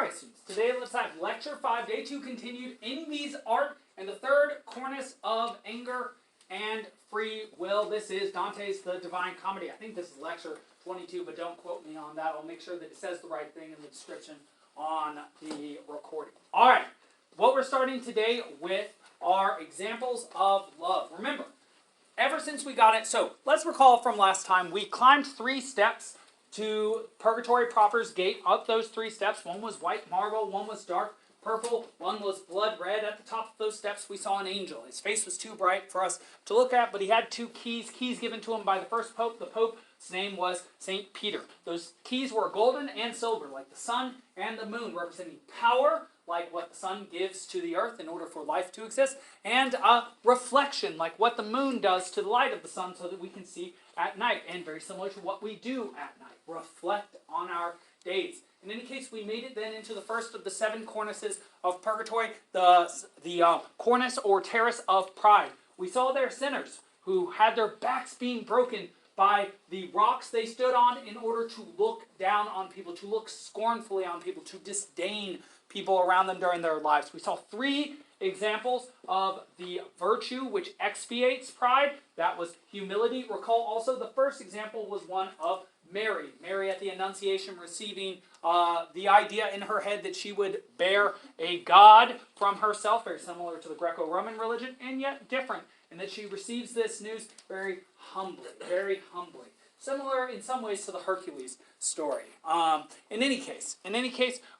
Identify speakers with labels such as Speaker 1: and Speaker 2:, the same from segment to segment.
Speaker 1: Alright students, today let's have lecture 5, day 2 continued, Envy's Art, and the third cornice of anger and free will. This is Dante's The Divine Comedy. I think this is lecture 22, but don't quote me on that. I'll make sure that it says the right thing in the description on the recording. Alright, what we're starting today with are examples of love. Remember, ever since we got it, so let's recall from last time, we climbed 3 steps to Purgatory proper's gate. Up those 3 steps, one was white marble, one was dark purple, one was blood red. At the top of those steps we saw an angel. His face was too bright for us to look at, but he had 2 keys given to him by the first pope. The pope's name was St. Peter. Those keys were golden and silver, like the sun and the moon, representing power, like what the sun gives to the earth in order for life to exist, and reflection, like what the moon does to the light of the sun so that we can see at night, and very similar to what we do at night, reflect on our days. In any case, we made it then into the first of the 7 cornices of Purgatory, the cornice or terrace of pride. We saw there sinners who had their backs being broken by the rocks they stood on in order to look down on people, to look scornfully on people, to disdain people around them during their lives. We saw 3 examples of the virtue which expiates pride. That was humility. Recall also the first example was one of Mary. Mary at the Annunciation receiving the idea in her head that she would bear a god from herself, very similar to the Greco-Roman religion, and yet different, and that she receives this news very humbly, very humbly. Similar in some ways to the Hercules story. In any case,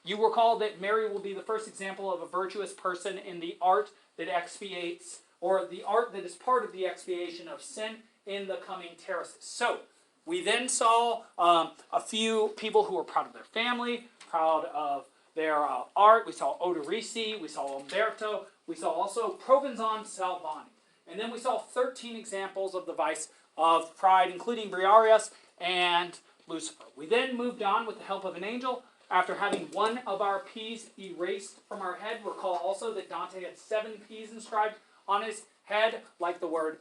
Speaker 1: you recall that Mary will be the first example of a virtuous person in the art that expiates, or the art that is part of the expiation of sin in the coming terraces. So, we then saw a few people who were proud of their family, proud of their art. We saw Odorici, we saw Umberto, we saw also Provenzano Salvani. And then we saw 13 examples of the vice of pride, including Briareus and Lucifer. We then moved on with the help of an angel. After having one of our P's erased from our head, recall also that Dante had 7 P's inscribed on his head, like the word,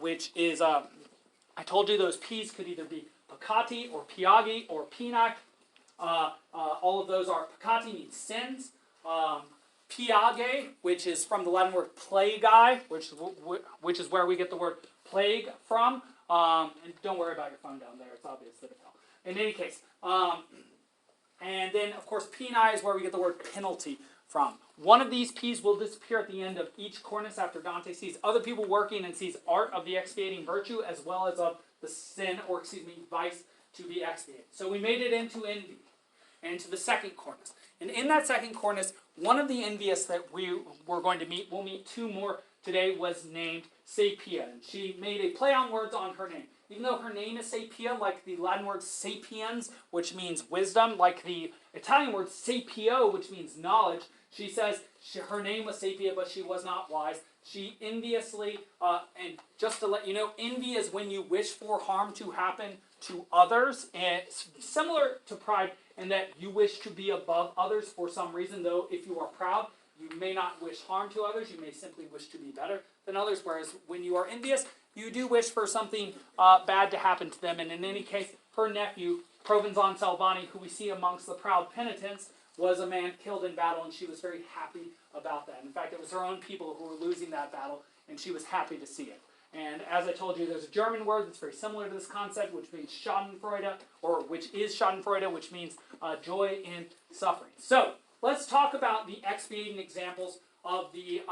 Speaker 1: which is, I told you those P's could either be peccati or piagi or peni. All of those are, peccati means sins. Piage, which is from the Latin word plagi, which is where we get the word plague from. And don't worry about your phone down there. It's obvious that it fell. In any case, and then, of course, peni is where we get the word penalty from. One of these P's will disappear at the end of each cornice after Dante sees other people working and sees art of the expiating virtue as well as of the sin, or excuse me, vice to be expiated. So we made it into envy, and into the second cornice. And in that second cornice, one of the envious that we were going to meet, we'll meet 2 more today, was named Sapia. And she made a play on words on her name. Even though her name is Sapia, like the Latin word sapiens, which means wisdom, like the Italian word sapio, which means knowledge, she says her name was Sapia, but she was not wise. She enviously, and just to let you know, envy is when you wish for harm to happen to others, and it's similar to pride in that you wish to be above others for some reason, though if you are proud, you may not wish harm to others, you may simply wish to be better than others, whereas when you are envious, you do wish for something bad to happen to them. And in any case, her nephew, Provenzano Salvani, who we see amongst the proud penitents, was a man killed in battle, and she was very happy about that. In fact, it was her own people who were losing that battle, and she was happy to see it. And as I told you, there's a German word that's very similar to this concept, which means Schadenfreude, or which is Schadenfreude, which means joy in suffering. So, let's talk about the expiating examples of the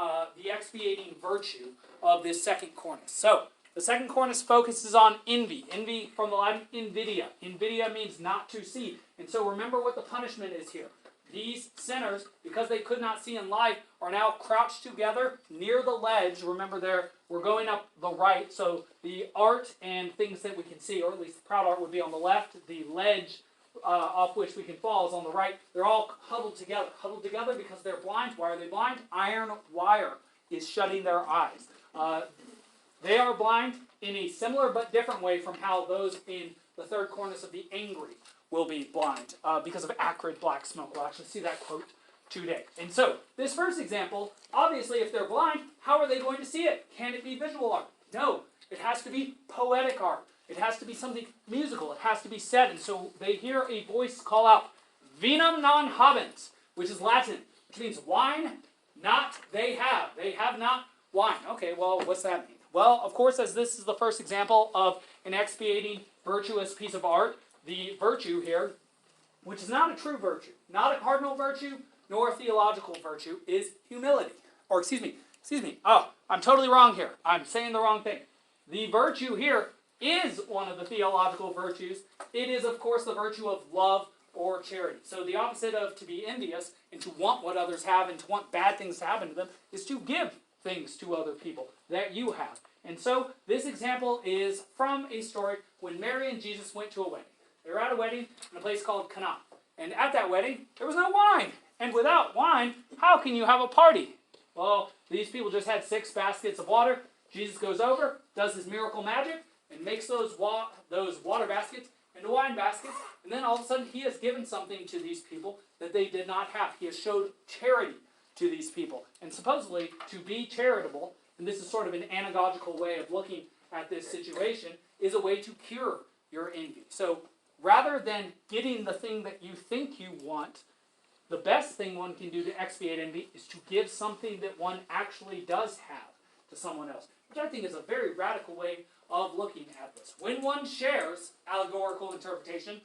Speaker 1: expiating virtue of this second cornice. So, the second cornice focuses on envy. Envy from the Latin invidia. Invidia means not to see. And so remember what the punishment is here. These sinners, because they could not see in life, are now crouched together near the ledge. Remember, we're going up the right, so the art and things that we can see, or at least the proud art would be on the left. The ledge off which we can fall is on the right. They're all huddled together. Huddled together because they're blind. Why are they blind? Iron wire is shutting their eyes. They are blind in a similar but different way from how those in the third cornice of the angry will be blind because of acrid black smoke. We'll actually see that quote today. And so, this first example, obviously if they're blind, how are they going to see it? Can it be visual art? No. It has to be poetic art. It has to be something musical. It has to be said. And so they hear a voice call out, Vinum non habent, which is Latin, which means wine, not they have. They have not wine. Okay, well, what's that mean? Well, of course, as this is the first example of an expiating, virtuous piece of art, the virtue here, which is not a true virtue, not a cardinal virtue, nor a theological virtue, is humility. Or, excuse me. Oh, I'm totally wrong here. I'm saying the wrong thing. The virtue here is one of the theological virtues. It is, of course, the virtue of love or charity. So the opposite of to be envious and to want what others have and to want bad things to happen to them is to give things to other people that you have. And so this example is from a story when Mary and Jesus went to a wedding. They were at a wedding in a place called Cana. And at that wedding, there was no wine. And without wine, how can you have a party? Well, these people just had 6 baskets of water. Jesus goes over, does his miracle magic, and makes those water baskets into wine baskets. And then all of a sudden, he has given something to these people that they did not have. He has showed charity to these people. And supposedly, to be charitable, and this is sort of an anagogical way of looking at this situation, is a way to cure your envy. So rather than getting the thing that you think you want, the best thing one can do to expiate envy is to give something that one actually does have to someone else, which I think is a very radical way of looking at this. When one shares, allegorical interpretation,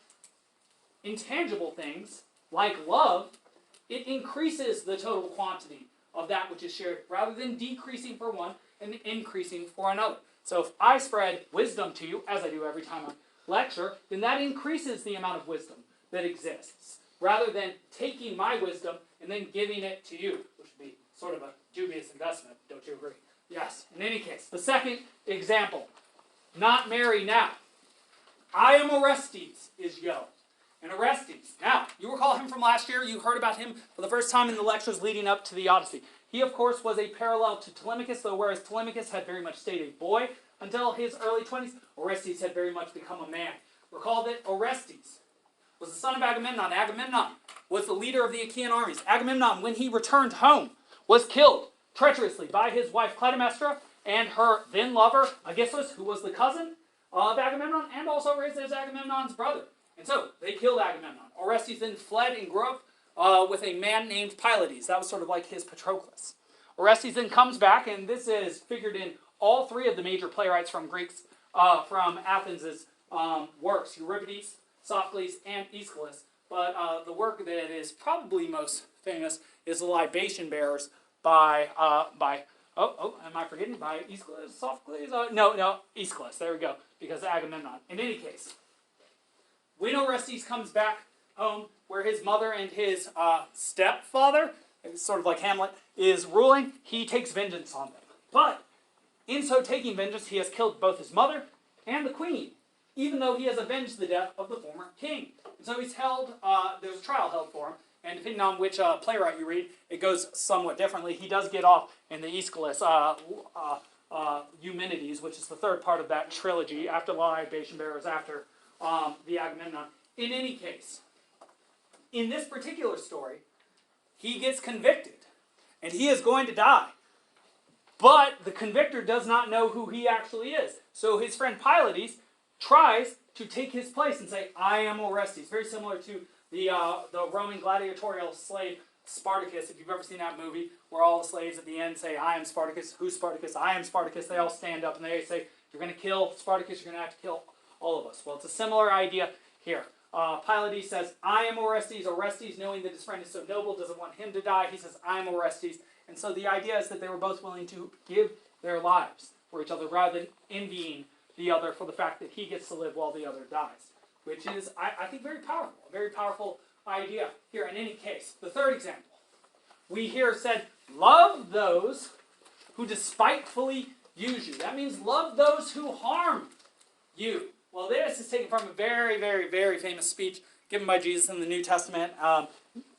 Speaker 1: intangible things like love, it increases the total quantity of that which is shared rather than decreasing for one and increasing for another. So if I spread wisdom to you, as I do every time I lecture, then that increases the amount of wisdom that exists, rather than taking my wisdom and then giving it to you, which would be sort of a dubious investment. Don't you agree? Yes. In any case, the second example, not Mary now. I am Orestes is Yo. And Orestes, now, you recall him from last year. You heard about him for the first time in the lectures leading up to the Odyssey. He, of course, was a parallel to Telemachus, though whereas Telemachus had very much stayed a boy until his early 20s, Orestes had very much become a man. Recall that Orestes was the son of Agamemnon. Agamemnon was the leader of the Achaean armies. Agamemnon, when he returned home, was killed treacherously by his wife Clytemnestra and her then lover Aegisthus, who was the cousin of Agamemnon and also raised as Agamemnon's brother. And so they killed Agamemnon. Orestes then fled and grew up with a man named Pylades. That was sort of like his Patroclus. Orestes then comes back, and this is figured in all 3 of the major playwrights from from Athens' works: Euripides, Sophocles, and Aeschylus. But the work that is probably most famous is The Libation Bearers by am I forgetting? By Aeschylus, Sophocles? No, Aeschylus. There we go, because of Agamemnon. In any case, when Orestes comes back home, where his mother and his stepfather, sort of like Hamlet, is ruling, he takes vengeance on them. But in so taking vengeance, he has killed both his mother and the queen, even though he has avenged the death of the former king. And so he's held, there's a trial held for him, and depending on which playwright you read, it goes somewhat differently. He does get off in the Aeschylus Eumenides, which is the 3rd part of that trilogy, after the Libation Bearers, after the Agamemnon. In any case, in this particular story, he gets convicted, and he is going to die. But the convictor does not know who he actually is. So his friend Pylades tries to take his place and say, I am Orestes. Very similar to the Roman gladiatorial slave Spartacus, if you've ever seen that movie, where all the slaves at the end say, I am Spartacus. Who's Spartacus? I am Spartacus. They all stand up and they say, you're going to kill Spartacus, you're going to have to kill all of us. Well, it's a similar idea here. Pylades says, I am Orestes. Orestes, knowing that his friend is so noble, doesn't want him to die. He says, I am Orestes. And so the idea is that they were both willing to give their lives for each other rather than envying the other for the fact that he gets to live while the other dies, which is, I think, very powerful. A very powerful idea here. In any case, the 3rd example, we here said, love those who despitefully use you. That means love those who harm you. Well, this is taken from a very, very, very famous speech given by Jesus in the New Testament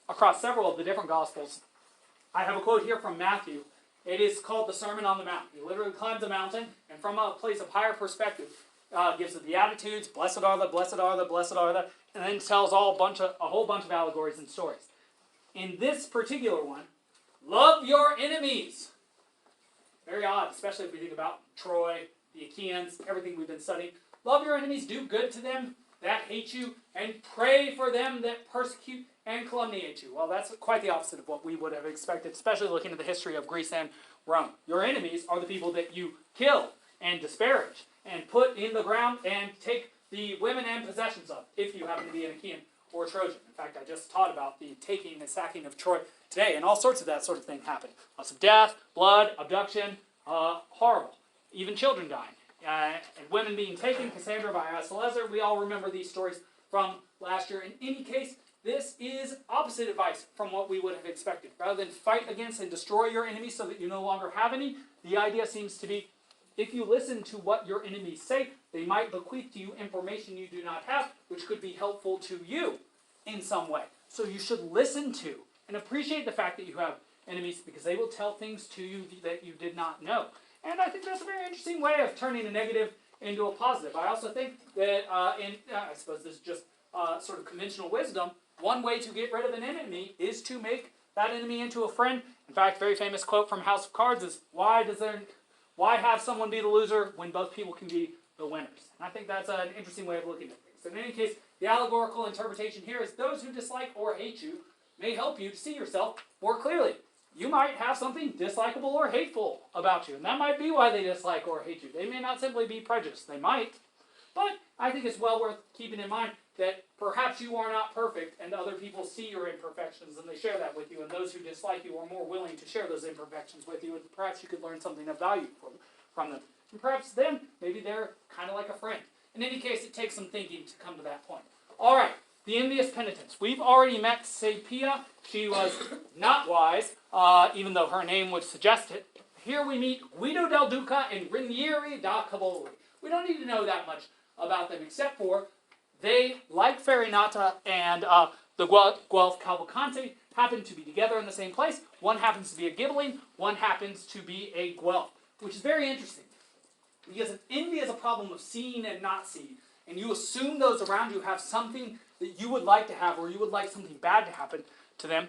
Speaker 1: across several of the different Gospels. I have a quote here from Matthew. It is called the Sermon on the Mount. He literally climbs a mountain, and from a place of higher perspective, gives the Beatitudes, blessed are the, blessed are the, blessed are the, and then tells a whole bunch of allegories and stories. In this particular one, love your enemies. Very odd, especially if we think about Troy, the Achaeans, everything we've been studying. Love your enemies, do good to them that hate you, and pray for them that persecute and calumniate you. Well, that's quite the opposite of what we would have expected, especially looking at the history of Greece and Rome. Your enemies are the people that you kill and disparage and put in the ground and take the women and possessions of, if you happen to be an Achaean or a Trojan. In fact, I just taught about the taking and sacking of Troy today, and all sorts of that sort of thing happened. Lots of death, blood, abduction, horrible. Even children dying. And women being taken, Cassandra by Astrologer. We all remember these stories from last year. In any case, this is opposite advice from what we would have expected. Rather than fight against and destroy your enemies so that you no longer have any, the idea seems to be, if you listen to what your enemies say, they might bequeath to you information you do not have, which could be helpful to you in some way. So you should listen to and appreciate the fact that you have enemies, because they will tell things to you that you did not know. And I think that's a very interesting way of turning a negative into a positive. I also think that, I suppose this is just sort of conventional wisdom, one way to get rid of an enemy is to make that enemy into a friend. In fact, very famous quote from House of Cards is, why have someone be the loser when both people can be the winners? And I think that's an interesting way of looking at things. In any case, the allegorical interpretation here is those who dislike or hate you may help you to see yourself more clearly. You might have something dislikable or hateful about you, and that might be why they dislike or hate you. They may not simply be prejudiced. They might. But I think it's well worth keeping in mind that perhaps you are not perfect, and other people see your imperfections, and they share that with you, and those who dislike you are more willing to share those imperfections with you, and perhaps you could learn something of value from them. And perhaps then, maybe they're kind of like a friend. In any case, it takes some thinking to come to that point. All right. The envious penitents. We've already met Sepia. She was not wise, even though her name would suggest it. Here we meet Guido del Duca and Rinieri da Cavoli. We don't need to know that much about them, except for they, like Farinata and the Guelph Cavalcante, happen to be together in the same place. One happens to be a Ghibelline, one happens to be a Guelph, which is very interesting. Because envy is a problem of seeing and not seeing. And you assume those around you have something that you would like to have, or you would like something bad to happen to them.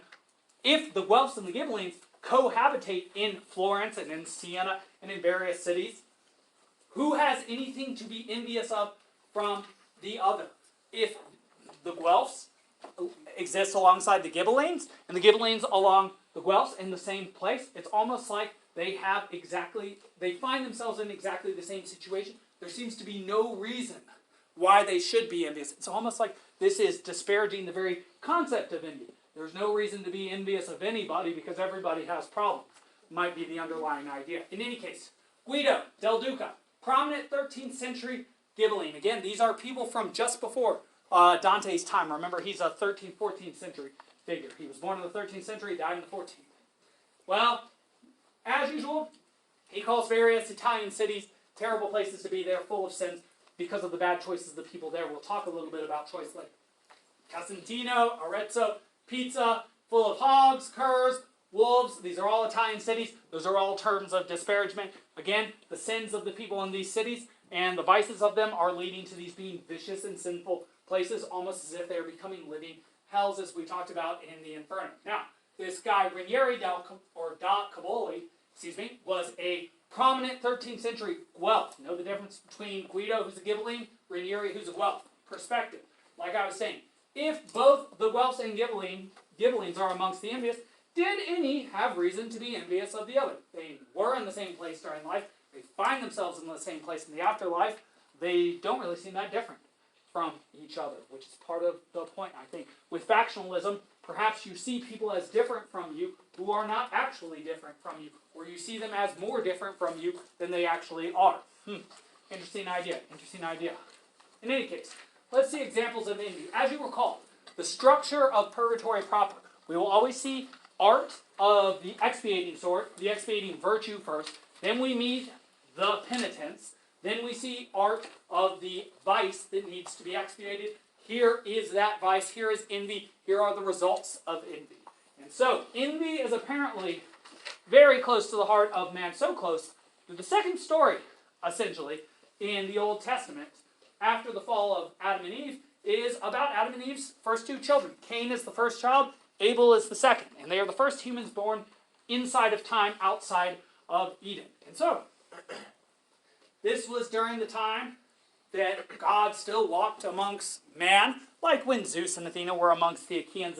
Speaker 1: If the Guelphs and the Ghibellines cohabitate in Florence and in Siena and in various cities, who has anything to be envious of from the other? If the Guelphs exist alongside the Ghibellines, and the Ghibellines along the Guelphs in the same place, it's almost like they find themselves in exactly the same situation. There seems to be no reason why they should be envious. It's almost like this is disparaging the very concept of envy. There's no reason to be envious of anybody because everybody has problems. Might be the underlying idea. In any case, Guido del Duca, prominent 13th century Ghibelline. Again, these are people from just before Dante's time. Remember, he's a 13th, 14th century figure. He was born in the 13th century, died in the 14th. Well, as usual, he calls various Italian cities terrible places to be. They're full of sins because of the bad choices of the people there. We'll talk a little bit about choice like Casentino, Arezzo, Pizza, full of hogs, curs, wolves. These are all Italian cities. Those are all terms of disparagement. Again, the sins of the people in these cities and the vices of them are leading to these being vicious and sinful places, almost as if they are becoming living hells, as we talked about in the Inferno. Now, this guy, Rinieri da Cavoli, was a prominent 13th century Guelph. Know the difference between Guido, who's a Ghibelline, Rinieri, who's a Guelph. Perspective. Like I was saying, if both the Guelphs and Ghibellines are amongst the envious, did any have reason to be envious of the other? They were in the same place during life. They find themselves in the same place in the afterlife. They don't really seem that different from each other, which is part of the point, I think. With factionalism, perhaps you see people as different from you who are not actually different from you, or you see them as more different from you than they actually are. Interesting idea. Interesting idea. In any case, let's see examples of envy. As you recall, the structure of Purgatory proper. We will always see art of the expiating sort, the expiating virtue first. Then we meet the penitence. Then we see art of the vice that needs to be expiated. Here is that vice. Here is envy. Here are the results of envy. And so, envy is apparently very close to the heart of man. So close that the second story, essentially, in the Old Testament, after the fall of Adam and Eve, is about Adam and Eve's first two children. Cain is the first child. Abel is the second. And they are the first humans born inside of time, outside of Eden. And so, this was during the time that God still walked amongst man, like when Zeus and Athena were amongst the Achaeans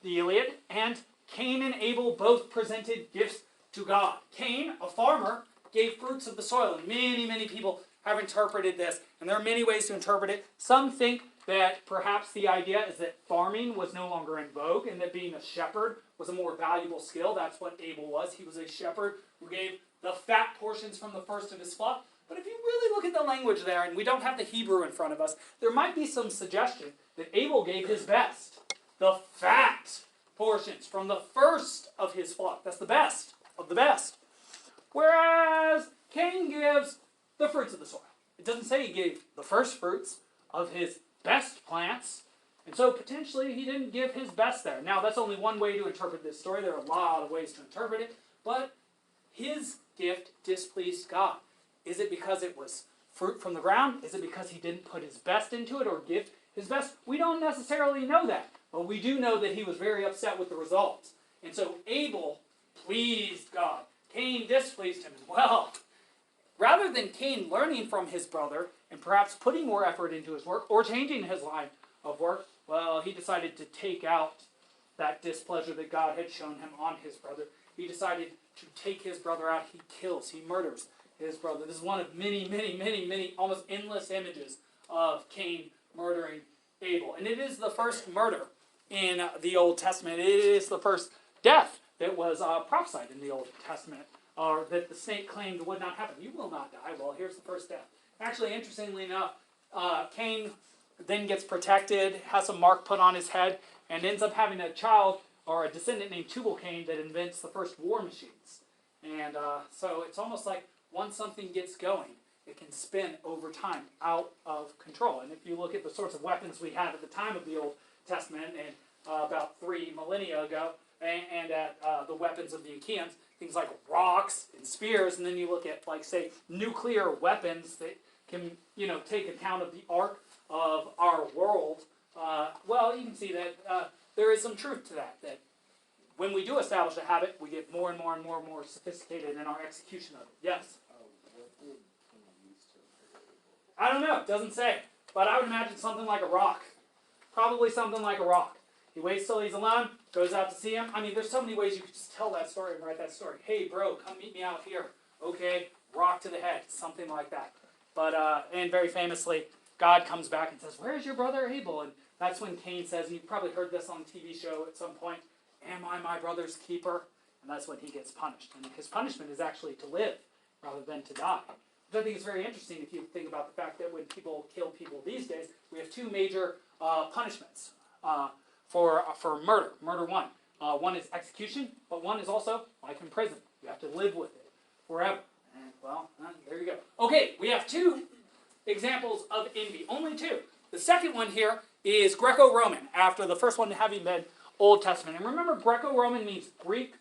Speaker 1: the Iliad, and Cain and Abel both presented gifts to God. Cain, a farmer, gave fruits of the soil, and many, many people have interpreted this, and there are many ways to interpret it. Some think that perhaps the idea is that farming was no longer in vogue, and that being a shepherd was a more valuable skill. That's what Abel was. He was a shepherd who gave the fat portions from the first of his flock. But if you really look at the language there, and we don't have the Hebrew in front of us, there might be some suggestion that Abel gave his best, the fat portions from the first of his flock. That's the best of the best. Whereas Cain gives the fruits of the soil. It doesn't say he gave the first fruits of his best plants, and so potentially he didn't give his best there. Now, that's only one way to interpret this story. There are a lot of ways to interpret it, but his gift displeased God. Is it because it was fruit from the ground? Is it because he didn't put his best into it or give his best? We don't necessarily know that, but we do know that he was very upset with the results. And so Abel pleased God. Cain displeased him. Well, rather than Cain learning from his brother and perhaps putting more effort into his work or changing his line of work, well, he decided to take out that displeasure that God had shown him on his brother. He decided to take his brother out. He kills, he murders his brother. This is one of many, many, many, many, almost endless images of Cain murdering Abel. And it is the first murder in the Old Testament. It is the first death that was prophesied in the Old Testament, or that the snake claimed would not happen. You will not die. Well, here's the first death. Actually, interestingly enough, Cain then gets protected, has a mark put on his head, and ends up having a child, or a descendant named Tubal-Cain, that invents the first war machines. And so it's almost like once something gets going, it can spin over time out of control. And if you look at the sorts of weapons we had at the time of the Old Testament, and about 3 millennia ago, and at the weapons of the Achaeans, things like rocks and spears, and then you look at, like, say, nuclear weapons that can, take account of the arc of our world, well, you can see that there is some truth to that, that when we do establish a habit, we get more and more and more and more sophisticated in our execution of it. Yes? I don't know. It doesn't say. But I would imagine something like a rock. Probably something like a rock. He waits till he's alone, goes out to see him. I mean, there's so many ways you could just tell that story and write that story. Hey, bro, come meet me out here. Okay, rock to the head. Something like that. But, and very famously, God comes back and says, "Where's your brother Abel?" And that's when Cain says, and you've probably heard this on a TV show at some point, "Am I my brother's keeper?" And that's when he gets punished. And his punishment is actually to live rather than to die. Which I think is very interesting if you think about the fact that when people kill people these days, we have 2 major punishments for murder. Murder 1. One is execution, but one is also life in prison. You have to live with it forever. And, well, there you go. Okay, we have 2 examples of envy. Only 2. The second one here is Greco-Roman, after the first one having been Old Testament. And remember, Greco-Roman means Greek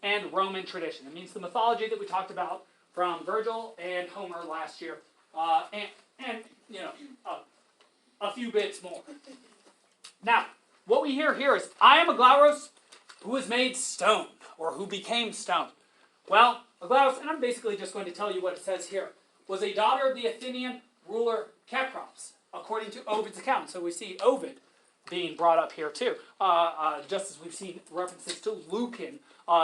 Speaker 1: and Roman tradition. It means the mythology that we talked about from Virgil and Homer last year, and a few bits more. Now, what we hear here is, "I am Aglauros, who was made stone," or who became stone. Well, Aglauros, and I'm basically just going to tell you what it says here, was a daughter of the Athenian ruler Caprops, according to Ovid's account. So we see Ovid being brought up here too, just as we've seen references to Lucan,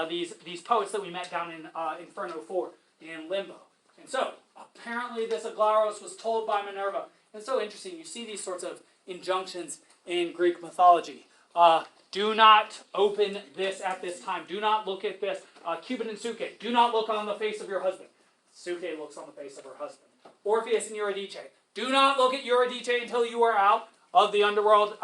Speaker 1: these poets that we met down in Inferno 4 in Limbo. And so, apparently this Aglauros was told by Minerva. And it's so interesting, you see these sorts of injunctions in Greek mythology. Do not open this at this time. Do not look at this. Cupid and Suke, do not look on the face of your husband. Suke looks on the face of her husband. Orpheus and Eurydice, do not look at Eurydice until you are out of the underworld.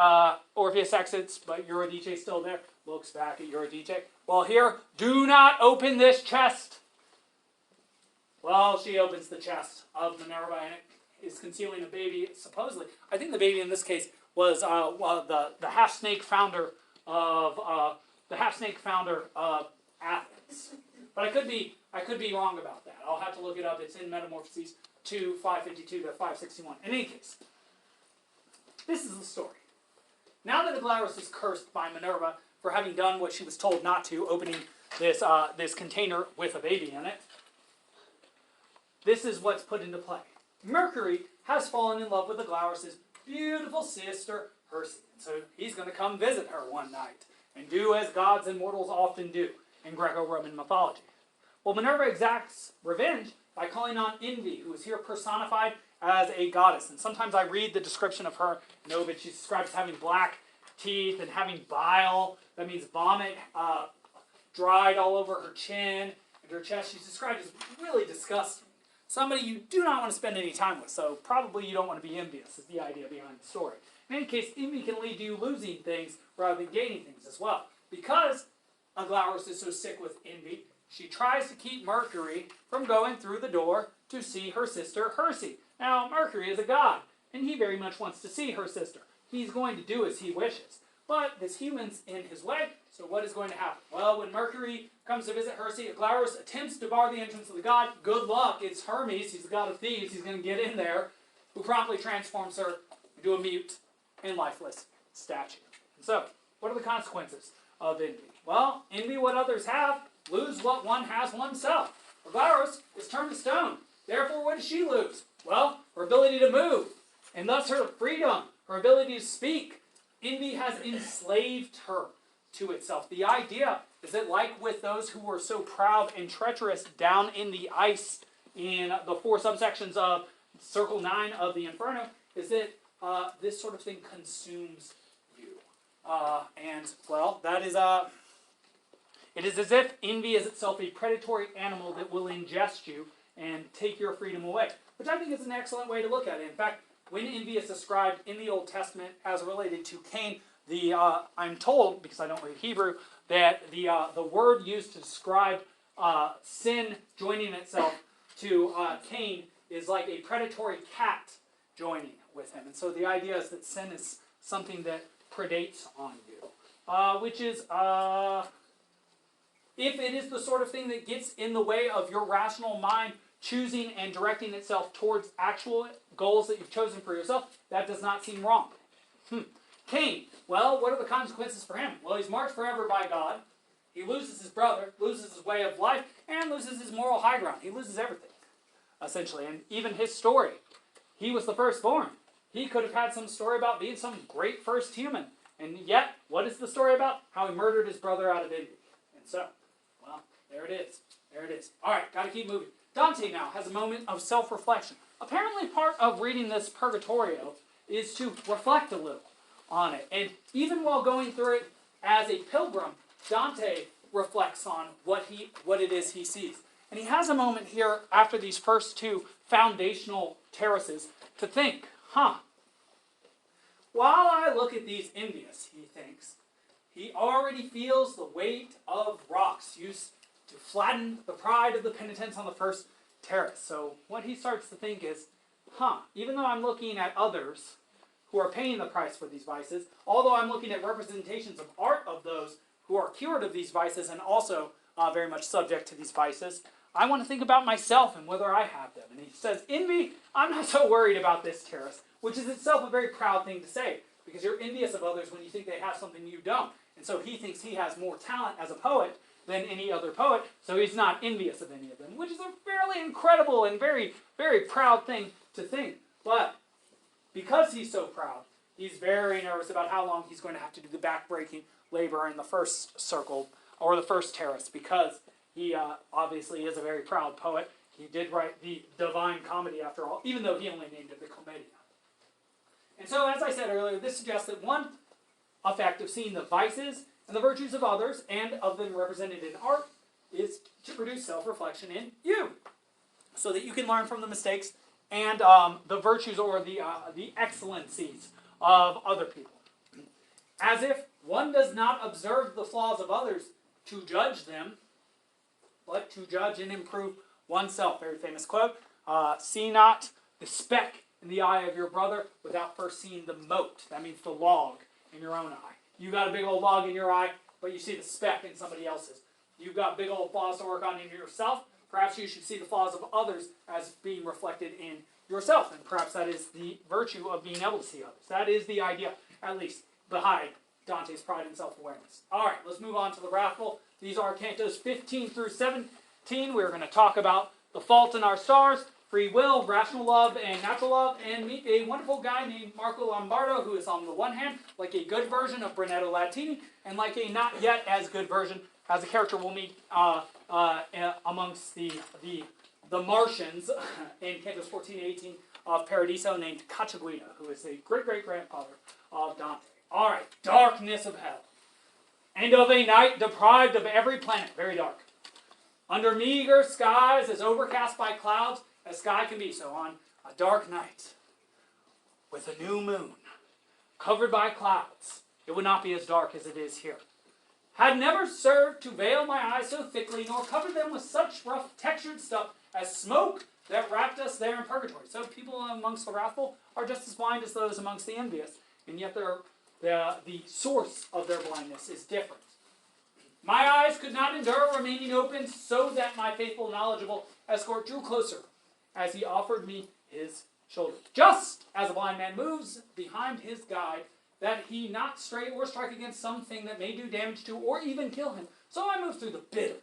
Speaker 1: Orpheus exits, but Eurydice is still there. Looks back at Eurydice. Well, here, do not open this chest. Well, she opens the chest of Minerva, and it is concealing a baby, supposedly. I think the baby in this case was the half-snake founder of Athens. But I could be wrong about that. I'll have to look it up. It's in Metamorphoses 2, 552 to 561. In any case, this is the story. Now that Aglauros is cursed by Minerva for having done what she was told not to, opening this container with a baby in it, this is what's put into play. Mercury has fallen in love with Aglauros' beautiful sister, Herse. So he's going to come visit her one night. and do as gods and mortals often do in Greco-Roman mythology. Well, Minerva exacts revenge by calling on Envy, who is here personified as a goddess. And sometimes I read the description of her, that she's described as having black teeth and having bile, that means vomit, dried all over her chin and her chest. She's described as really disgusting. Somebody you do not want to spend any time with, so probably you don't want to be envious, is the idea behind the story. In any case, envy can lead to you losing things rather than gaining things as well. Because Aglauros is so sick with envy, she tries to keep Mercury from going through the door to see her sister Herse. Now, Mercury is a god, and he very much wants to see her sister. He's going to do as he wishes. But this human's in his way, so what is going to happen? Well, when Mercury comes to visit Herse, Aglauros attempts to bar the entrance of the god. Good luck, it's Hermes, he's the god of thieves, he's going to get in there, who promptly transforms her into a mute and lifeless statue. And so, what are the consequences of envy? Well, envy what others have, lose what one has oneself. Aglauros is turned to stone. Therefore, what does she lose? Well, her ability to move, and thus her freedom, her ability to speak. Envy has enslaved her to itself. The idea is that, like with those who were so proud and treacherous down in the ice in the 4 subsections of Circle 9 of the Inferno, is that this sort of thing consumes you. And, well, that is it is as if envy is itself a predatory animal that will ingest you and take your freedom away, which I think is an excellent way to look at it. In fact, when envy is described in the Old Testament as related to Cain, I'm told, because I don't read Hebrew, that the word used to describe sin joining itself to Cain is like a predatory cat joining with him. And so the idea is that sin is something that predates on you, which is, if it is the sort of thing that gets in the way of your rational mind choosing and directing itself towards actual goals that you've chosen for yourself, that does not seem wrong. Cain, well, what are the consequences for him? Well, he's marked forever by God. He loses his brother, loses his way of life, and loses his moral high ground. He loses everything, essentially. And even his story, he was the firstborn. He could have had some story about being some great first human. And yet, what is the story about? How he murdered his brother out of envy. And so, well, there it is. There it is. All right, got to keep moving. Dante now has a moment of self-reflection. Apparently part of reading this Purgatorio is to reflect a little on it. And even while going through it as a pilgrim, Dante reflects on what it is he sees. And he has a moment here after these first 2 foundational terraces to think, while I look at these envious, he thinks, he already feels the weight of rocks used to flatten the pride of the penitents on the first terrace. So what he starts to think is, even though I'm looking at others who are paying the price for these vices, although I'm looking at representations of art of those who are cured of these vices and also very much subject to these vices, I want to think about myself and whether I have them. And he says, envy, I'm not so worried about this terrace, which is itself a very proud thing to say, because you're envious of others when you think they have something you don't. And so he thinks he has more talent as a poet than any other poet, so he's not envious of any of them, which is a fairly incredible and very, very proud thing to think. But because he's so proud, he's very nervous about how long he's going to have to do the back-breaking labor in the first circle, or the first terrace, because he obviously is a very proud poet. He did write the Divine Comedy, after all, even though he only named it the Commedia. And so, as I said earlier, this suggests that one effect of seeing the vices and the virtues of others, and of them represented in art, is to produce self-reflection in you, so that you can learn from the mistakes and the virtues or the excellencies of other people. As if one does not observe the flaws of others to judge them, but to judge and improve oneself. Very famous quote. See not the speck in the eye of your brother without first seeing the mote. That means the log in your own eye. You got a big old log in your eye, but you see the speck in somebody else's. You've got big old flaws to work on in yourself. Perhaps you should see the flaws of others as being reflected in yourself. And perhaps that is the virtue of being able to see others. That is the idea, at least, behind Dante's pride and self-awareness. All right, let's move on to the wrathful. These are Cantos 15 through 17. We're going to talk about the fault in our stars. free will, rational love, and natural love, and meet a wonderful guy named Marco Lombardo, who is on the one hand like a good version of Brunetto Latini, and like a not yet as good version as a character we'll meet amongst the Martians in Cantos 14 and 18 of Paradiso, named Cacciaguida, who is the great-great-grandfather of Dante. All right, darkness of hell. And of a night deprived of every planet, very dark. Under meager skies, as overcast by clouds as sky can be. So on a dark night, with a new moon, covered by clouds, it would not be as dark as it is here. Had never served to veil my eyes so thickly, nor covered them with such rough textured stuff as smoke that wrapped us there in purgatory. So people amongst the wrathful are just as blind as those amongst the envious, and yet the source of their blindness is different. My eyes could not endure remaining open, so that my faithful, knowledgeable escort drew closer as he offered me his shoulder. Just as a blind man moves behind his guide, that he not stray or strike against something that may do damage to or even kill him. So I moved through the bitter,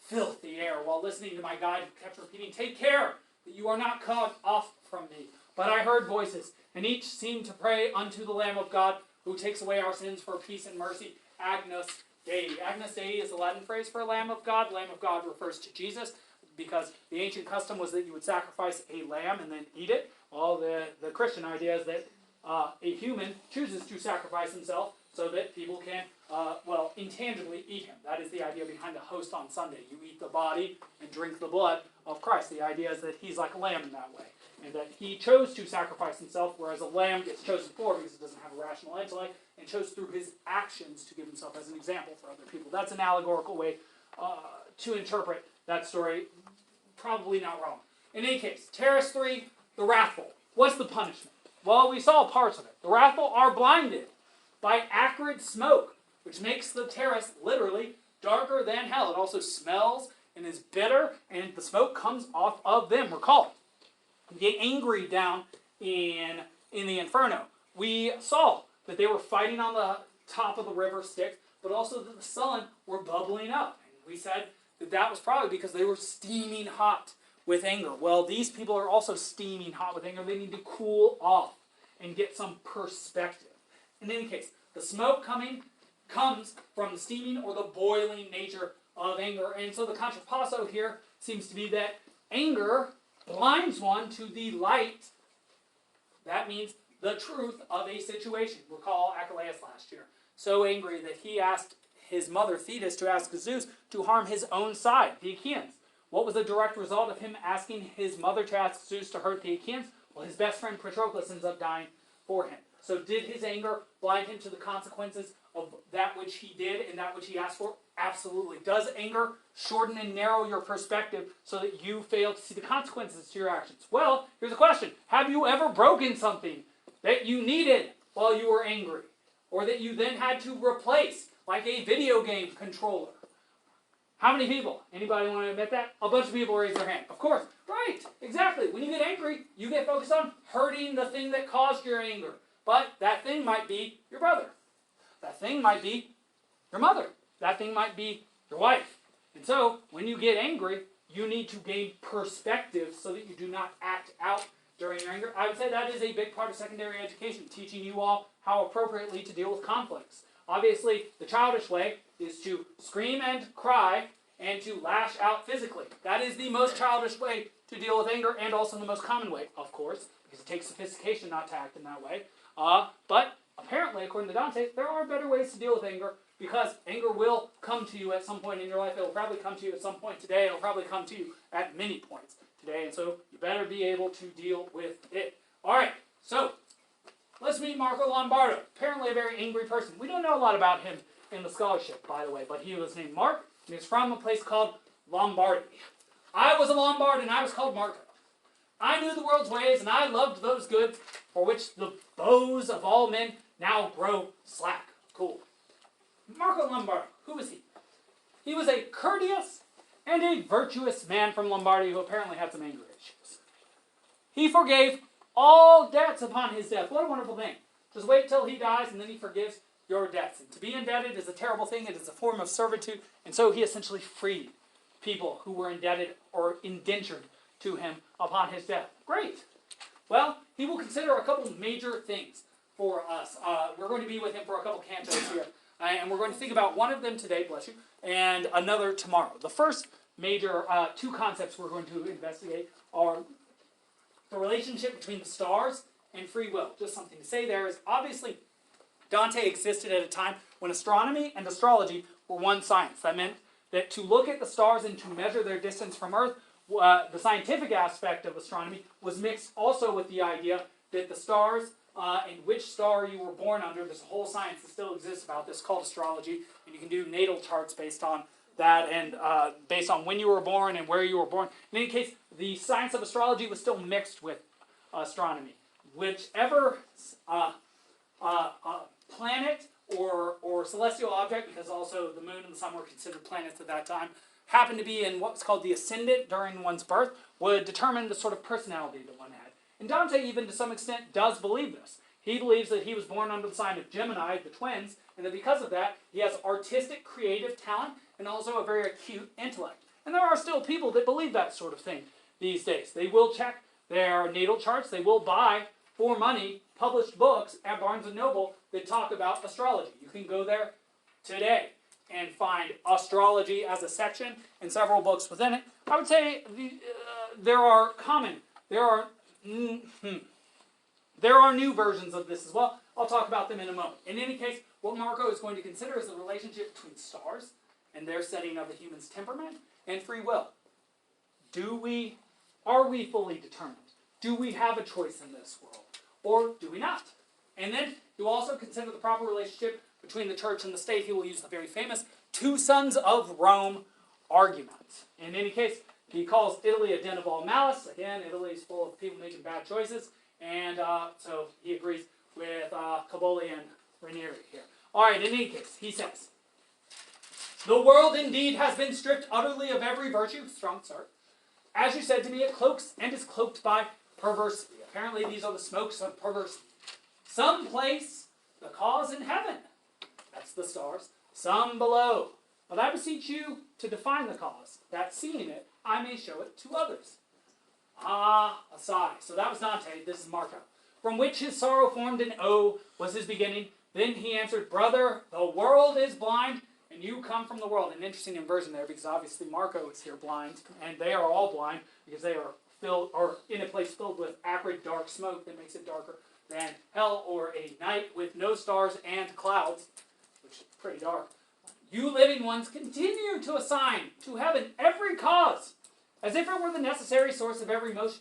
Speaker 1: filthy air while listening to my guide, who kept repeating, "Take care that you are not cut off from me." But I heard voices, and each seemed to pray unto the Lamb of God, who takes away our sins for peace and mercy, Agnus Dei. Agnus Dei is the Latin phrase for Lamb of God. Lamb of God refers to Jesus, because the ancient custom was that you would sacrifice a lamb and then eat it. Well, the Christian idea is that a human chooses to sacrifice himself so that people can, intangibly eat him. That is the idea behind the host on Sunday. You eat the body and drink the blood of Christ. The idea is that he's like a lamb in that way, and that he chose to sacrifice himself, whereas a lamb gets chosen for because it doesn't have a rational intellect, and chose through his actions to give himself as an example for other people. That's an allegorical way to interpret that story. Probably not wrong. In any case, Terrace 3, the wrathful. What's the punishment? Well, we saw parts of it. The wrathful are blinded by acrid smoke, which makes the terrace literally darker than hell. It also smells and is bitter, and the smoke comes off of them. Recall, the angry down in the Inferno. We saw that they were fighting on the top of the river Styx, but also that the sullen were bubbling up. And we said that was probably because they were steaming hot with anger. Well, these people are also steaming hot with anger. They need to cool off and get some perspective. In any case, the smoke comes from the steaming or the boiling nature of anger. And so the contrapasso here seems to be that anger blinds one to the light. That means the truth of a situation. Recall Aglauros last year. So angry that he asked his mother Thetis to ask Zeus to harm his own side, the Achaeans. What was the direct result of him asking his mother to ask Zeus to hurt the Achaeans? Well, his best friend Patroclus ends up dying for him. So did his anger blind him to the consequences of that which he did and that which he asked for? Absolutely. Does anger shorten and narrow your perspective so that you fail to see the consequences to your actions? Well, here's a question. Have you ever broken something that you needed while you were angry, or that you then had to replace, like a video game controller? How many people? Anybody want to admit that? A bunch of people raise their hand. Of course. Right. Exactly. When you get angry, you get focused on hurting the thing that caused your anger. But that thing might be your brother. That thing might be your mother. That thing might be your wife. And so, when you get angry, you need to gain perspective so that you do not act out during your anger. I would say that is a big part of secondary education, teaching you all how appropriately to deal with conflicts. Obviously, the childish way is to scream and cry and to lash out physically. That is the most childish way to deal with anger, and also the most common way, of course, because it takes sophistication not to act in that way. But apparently, according to Dante, there are better ways to deal with anger, because anger will come to you at some point in your life. It will probably come to you at some point today. It will probably come to you at many points today, and so you better be able to deal with it. All right, so let's meet Marco Lombardo. Apparently a very angry person. We don't know a lot about him in the scholarship, by the way, but he was named Mark, and he was from a place called Lombardy. I was a Lombard, and I was called Marco. I knew the world's ways, and I loved those goods for which the bows of all men now grow slack. Cool. Marco Lombardo, who was he? He was a courteous and a virtuous man from Lombardy who apparently had some anger issues. He forgave all debts upon his death. What a wonderful thing. Just wait till he dies, and then he forgives your debts. And to be indebted is a terrible thing. It is a form of servitude. And so he essentially freed people who were indebted or indentured to him upon his death. Great. Well, he will consider a couple major things for us. We're going to be with him for a couple cantos here. And we're going to think about one of them today, bless you, and another tomorrow. The first major two concepts we're going to investigate are the relationship between the stars and free will. Just something to say there is, obviously, Dante existed at a time when astronomy and astrology were one science. That meant that to look at the stars and to measure their distance from Earth, the scientific aspect of astronomy was mixed also with the idea that the stars and which star you were born under, there's a whole science that still exists about this called astrology, and you can do natal charts based on that and based on when you were born and where you were born. In any case, the science of astrology was still mixed with astronomy. Whichever planet or celestial object, because also the moon and the sun were considered planets at that time, happened to be in what was called the ascendant during one's birth, would determine the sort of personality that one had. And Dante, even to some extent, does believe this. He believes that he was born under the sign of Gemini, the twins, and that because of that, he has artistic, creative talent, and also a very acute intellect. And there are still people that believe that sort of thing these days. They will check their natal charts. They will buy, for money, published books at Barnes & Noble that talk about astrology. You can go there today and find astrology as a section and several books within it. I would say there are new versions of this as well. I'll talk about them in a moment. In any case, what Marco is going to consider is the relationship between stars and their setting of the human's temperament and free will. Are we fully determined? Do we have a choice in this world? Or do we not? And then you also consider the proper relationship between the church and the state. He will use the very famous two sons of Rome argument. In any case, he calls Italy a den of all malice. Again, Italy is full of people making bad choices. And so he agrees with Caboli and Ranieri here. All right, in any case, he says, the world indeed has been stripped utterly of every virtue. Strong start. As you said to me, it cloaks and is cloaked by perversity. Apparently, these are the smokes of perversity. Some place the cause in heaven. That's the stars. Some below. But I beseech you to define the cause, that seeing it, I may show it to others. Ah, a sigh. So that was Dante. This is Marco. From which his sorrow formed an O was his beginning. Then he answered, brother, the world is blind, and you come from the world. An interesting inversion there, because obviously Marco is here blind, and they are all blind, because they are filled, or in a place filled with acrid, dark smoke that makes it darker than hell, or a night with no stars and clouds, which is pretty dark. You living ones continue to assign to heaven every cause, as if it were the necessary source of every motion.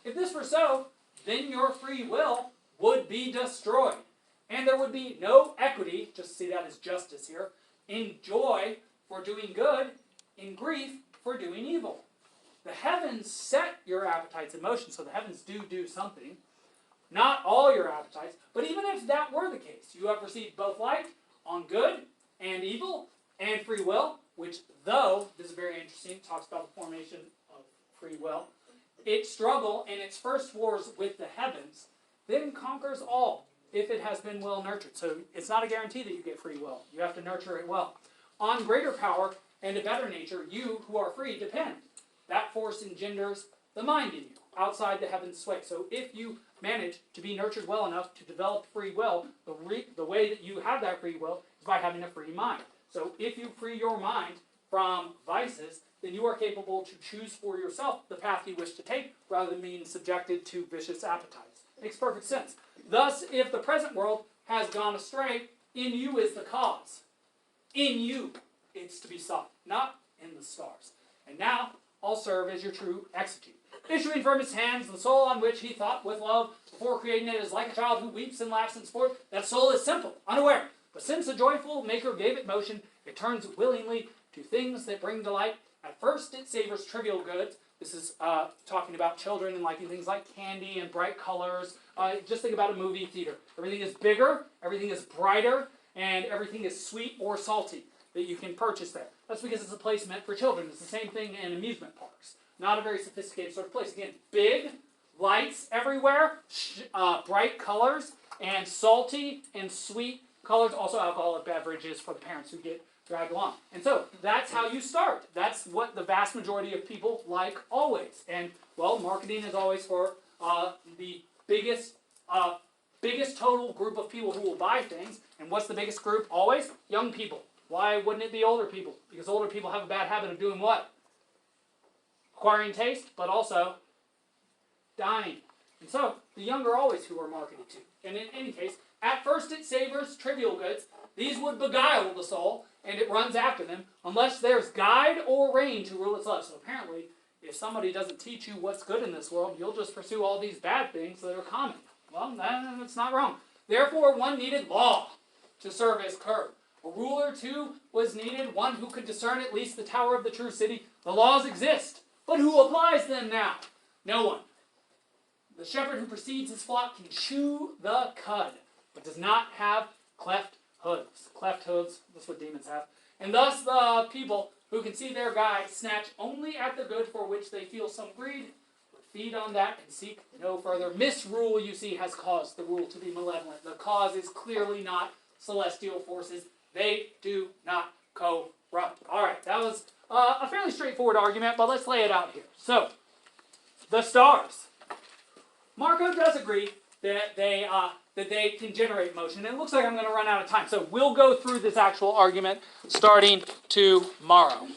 Speaker 1: If this were so, then your free will would be destroyed, and there would be no equity, just see that as justice here, in joy for doing good, in grief for doing evil. The heavens set your appetites in motion, so the heavens do something. Not all your appetites, but even if that were the case, you have received both light on good and evil and free will, which though, this is very interesting, talks about the formation of free will, its struggle and its first wars with the heavens, then conquers all if it has been well nurtured. So it's not a guarantee that you get free will. You have to nurture it well. On greater power and a better nature, you who are free depend. That force engenders the mind in you, outside the heaven's sway. So if you manage to be nurtured well enough to develop free will, the way that you have that free will is by having a free mind. So if you free your mind from vices, then you are capable to choose for yourself the path you wish to take, rather than being subjected to vicious appetites. Makes perfect sense. Thus, if the present world has gone astray, in you is the cause. In you it's to be sought, not in the stars. And now I'll serve as your true exegete. Issuing from his hands the soul on which he thought with love before creating it is like a child who weeps and laughs in sport. That soul is simple, unaware. But since the joyful maker gave it motion, it turns willingly to things that bring delight. At first it savors trivial goods. This is talking about children and liking things like candy and bright colors. Just think about a movie theater. Everything is bigger, everything is brighter, and everything is sweet or salty that you can purchase there. That's because it's a place meant for children. It's the same thing in amusement parks. Not a very sophisticated sort of place. Again, big, lights everywhere, bright colors, and salty and sweet colors. Also alcoholic beverages for the parents who get dragged along. And so that's how you start. That's what the vast majority of people like always. And, well, marketing is always for the biggest total group of people who will buy things. And what's the biggest group always? Young people. Why wouldn't it be older people? Because older people have a bad habit of doing what? Acquiring taste, but also dying. And so, the young are always who are marketed to. And in any case, at first it savors trivial goods. These would beguile the soul, and it runs after them, unless there's guide or rein to rule its life. So apparently, if somebody doesn't teach you what's good in this world, you'll just pursue all these bad things that are common. Well, that's not wrong. Therefore, one needed law to serve as curb. A ruler, too, was needed, one who could discern at least the tower of the true city. The laws exist, but who applies them now? No one. The shepherd who precedes his flock can chew the cud, but does not have cleft hooves. Cleft hooves, that's what demons have. And thus the people who can see their guide snatch only at the good for which they feel some greed, but feed on that and seek no further. Misrule, you see, has caused the rule to be malevolent. The cause is clearly not celestial forces. They do not corrupt. All right, that was a fairly straightforward argument, but let's lay it out here. So, the stars. Marco does agree that they can generate motion. And it looks like I'm going to run out of time. So we'll go through this actual argument starting tomorrow.